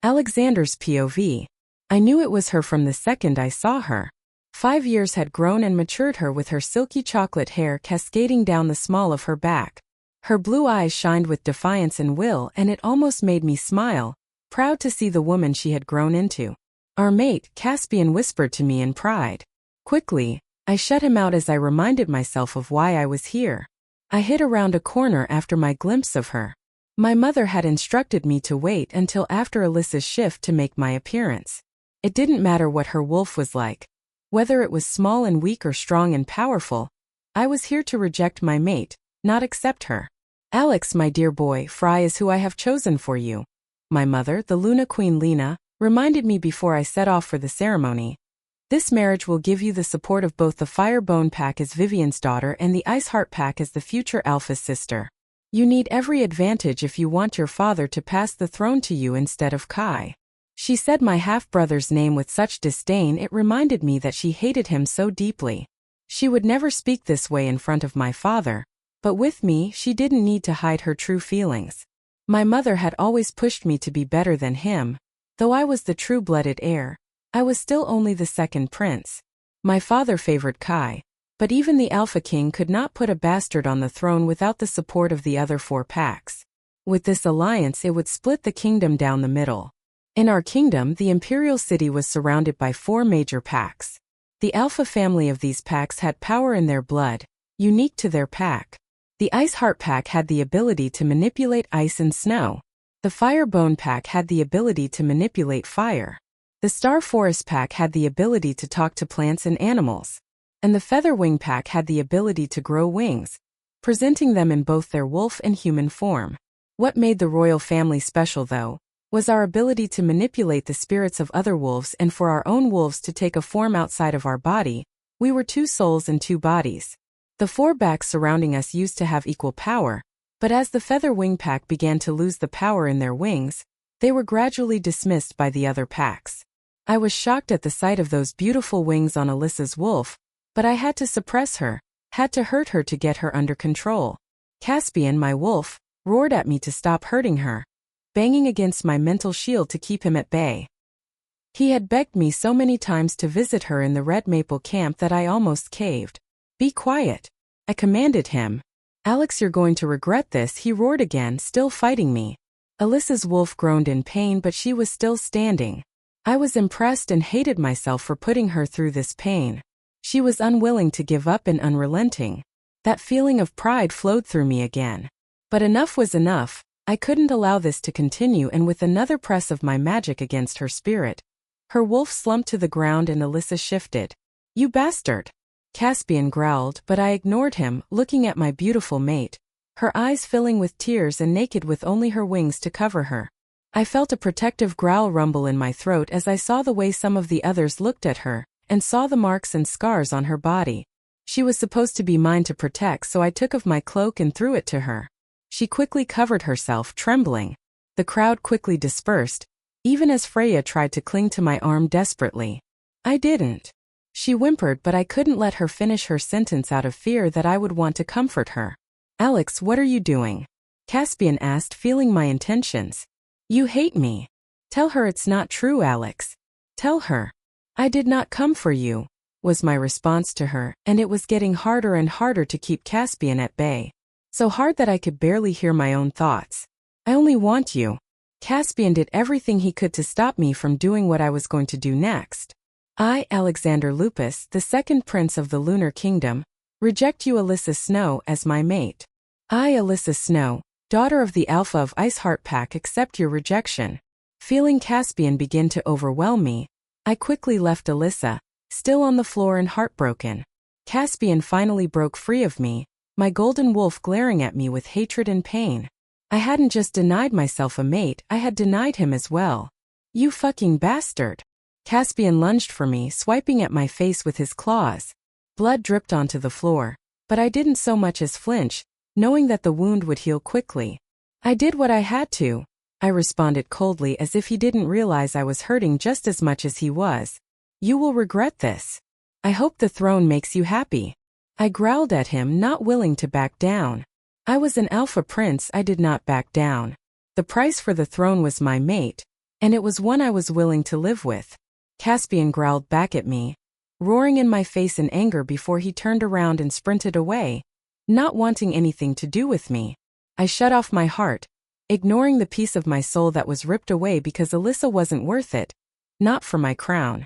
Alexander's POV. I knew it was her from the second I saw her. 5 years had grown and matured her with her silky chocolate hair cascading down the small of her back. Her blue eyes shined with defiance and will, and it almost made me smile, proud to see the woman she had grown into. Our mate, Caspian, whispered to me in pride. Quickly, I shut him out as I reminded myself of why I was here. I hid around a corner after my glimpse of her. My mother had instructed me to wait until after Alyssa's shift to make my appearance. It didn't matter what her wolf was like. Whether it was small and weak or strong and powerful, I was here to reject my mate, not accept her. Alex, my dear boy, Fry is who I have chosen for you. My mother, the Luna Queen Lena, reminded me before I set off for the ceremony. This marriage will give you the support of both the Firebone Pack as Vivian's daughter and the Iceheart Pack as the future Alpha's sister. You need every advantage if you want your father to pass the throne to you instead of Kai. She said my half-brother's name with such disdain it reminded me that she hated him so deeply. She would never speak this way in front of my father, but with me she didn't need to hide her true feelings. My mother had always pushed me to be better than him. Though I was the true-blooded heir, I was still only the second prince. My father favored Kai, but even the Alpha King could not put a bastard on the throne without the support of the other 4 packs. With this alliance it would split the kingdom down the middle. In our kingdom, the imperial city was surrounded by 4 major packs. The Alpha family of these packs had power in their blood, unique to their pack. The Iceheart Pack had the ability to manipulate ice and snow. The Firebone Pack had the ability to manipulate fire. The Star Forest Pack had the ability to talk to plants and animals. And the Featherwing Pack had the ability to grow wings, presenting them in both their wolf and human form. What made the royal family special, though, was our ability to manipulate the spirits of other wolves and for our own wolves to take a form outside of our body. We were 2 souls and 2 bodies. The 4 backs surrounding us used to have equal power, but as the Featherwing Pack began to lose the power in their wings, they were gradually dismissed by the other packs. I was shocked at the sight of those beautiful wings on Alyssa's wolf, but I had to suppress her, had to hurt her to get her under control. Caspian, my wolf, roared at me to stop hurting her, banging against my mental shield to keep him at bay. He had begged me so many times to visit her in the Red Maple camp that I almost caved. Be quiet, I commanded him. Alex, you're going to regret this, he roared again, still fighting me. Alyssa's wolf groaned in pain, but she was still standing. I was impressed and hated myself for putting her through this pain. She was unwilling to give up and unrelenting. That feeling of pride flowed through me again. But enough was enough. I couldn't allow this to continue, and with another press of my magic against her spirit, her wolf slumped to the ground and Alyssa shifted. You bastard! Caspian growled, but I ignored him, looking at my beautiful mate, her eyes filling with tears and naked with only her wings to cover her. I felt a protective growl rumble in my throat as I saw the way some of the others looked at her, and saw the marks and scars on her body. She was supposed to be mine to protect, so I took off my cloak and threw it to her. She quickly covered herself, trembling. The crowd quickly dispersed, even as Freya tried to cling to my arm desperately. I didn't. She whimpered, but I couldn't let her finish her sentence out of fear that I would want to comfort her. Alex, what are you doing? Caspian asked, feeling my intentions. You hate me. Tell her it's not true, Alex. Tell her. I did not come for you, was my response to her, and it was getting harder and harder to keep Caspian at bay. So hard that I could barely hear my own thoughts. I only want you. Caspian did everything he could to stop me from doing what I was going to do next. I, Alexander Lupus, the second prince of the Lunar Kingdom, reject you, Alyssa Snow, as my mate. I, Alyssa Snow, daughter of the Alpha of Iceheart Pack, accept your rejection. Feeling Caspian begin to overwhelm me, I quickly left Alyssa, still on the floor and heartbroken. Caspian finally broke free of me, my golden wolf glaring at me with hatred and pain. I hadn't just denied myself a mate, I had denied him as well. You fucking bastard. Caspian lunged for me, swiping at my face with his claws. Blood dripped onto the floor, but I didn't so much as flinch, knowing that the wound would heal quickly. I did what I had to, I responded coldly, as if he didn't realize I was hurting just as much as he was. You will regret this. I hope the throne makes you happy. I growled at him, not willing to back down. I was an alpha prince, I did not back down. The price for the throne was my mate, And it was one I was willing to live with. Caspian growled back at me, roaring in my face in anger before he turned around and sprinted away, not wanting anything to do with me. I shut off my heart, ignoring the piece of my soul that was ripped away because Alyssa wasn't worth it, not for my crown.